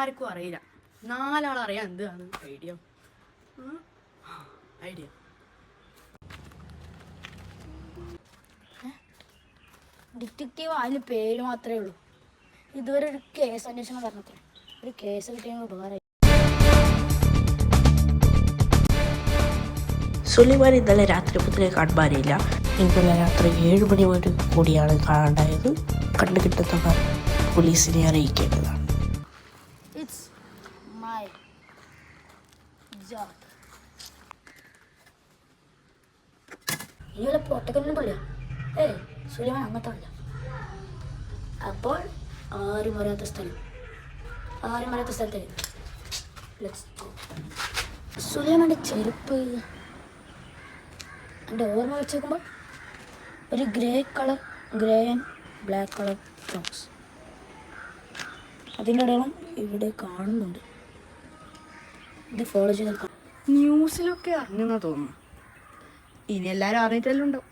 ആർക്കും അറിയില്ല. 4 ആളറിയാം എന്താണ് ഐഡിയ. ഐഡിയ ഡിറ്റക്റ്റീവ് അതിന് പേര് മാത്രമേ ഉള്ളൂ. ഇതുവരെ ഒരു കേസ് അന്വേഷണം പറഞ്ഞത്ര. ഒരു കേസ് കിട്ടിയ ഉപകാരമായി. സുലൈമാൻ ഇന്നലെ രാത്രി മുതലേ കാണാനില്ല. ഇന്നലെ രാത്രി 7 മണി കൂടിയാണ് കാണാണ്ടായത്. കണ്ടു കിട്ടുന്നവർ പോലീസിനെ അറിയിക്കേണ്ടതാണ്. It's my job. ഈ വല്ല പൊട്ടക്കൊന്നും പറയാ. സുലൈമാൻ അങ്ങനത്തെ അല്ല. അപ്പോൾ ആരും അറിയാത്ത സ്ഥലത്ത് സുലൈമാൻ്റെ ചെരുപ്പ് എൻ്റെ ഓർമ്മ വെച്ച് നോക്കുമ്പോൾ ഒരു grey and black colour socks അതിൻ്റെ അടയാളം ഇവിടെ കാണുന്നുണ്ട്. ഇത് ഫോളോ ചെയ്ത് നോക്കാം. ന്യൂസിലൊക്കെ അറിഞ്ഞെന്നാ തോന്നുന്നു. ഇനി എല്ലാവരും അറിഞ്ഞിട്ടെല്ലാം ഉണ്ടാവും.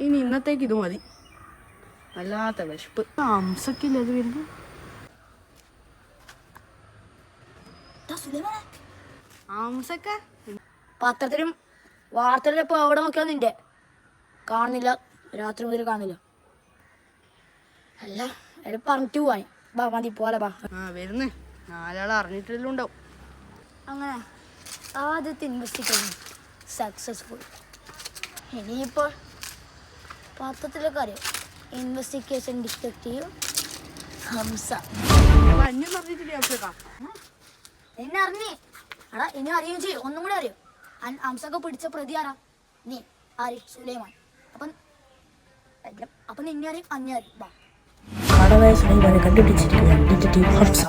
ഇനി ഇന്നത്തേക്ക് ഇത് മതി. വല്ലാത്ത വിശപ്പ്. അംസക്കില്ല ഇത് വരുന്നു. അംസക്ക പത്രത്തിലും വാർത്തയിലും ഇപ്പോൾ എവിടെ നോക്കിയാൽ നിന്റെ കാണുന്നില്ല. രാത്രി മുതൽ കാണുന്നില്ല. അല്ല എവിടെ പറഞ്ഞിട്ട് പോവാൻ. ബാ മതി പോലെ ബാ. വരുന്നേ. 4 ആൾ അറിഞ്ഞിട്ടെല്ലാം ഉണ്ടാവും. അങ്ങനെ ആദ്യത്തെ ഇൻവെസ്റ്റിഗേഷൻ സക്സസ്ഫുൾ. ഇനിയിപ്പോൾ പത്രത്തിലൊക്കെ അറിയാം. Investigation detective Hamsa. എന്നെ അറിഞ്ഞേ എടാ. ഇനി അറിയുകയും ചെയ്യും. ഒന്നും കൂടെ അറിയും. ഹംസൊക്കെ പിടിച്ച പ്രതി ആരാ? നീ ആര്? സുലൈമാൻ. അപ്പം നിന്നെ അറിയും, അന്നെ അറിയും. കാണാതായ സുലൈമാനെ കണ്ടുപിടിച്ചിരിക്കുകയാണ് ഡിറ്റക്റ്റീവ് ഹംസ.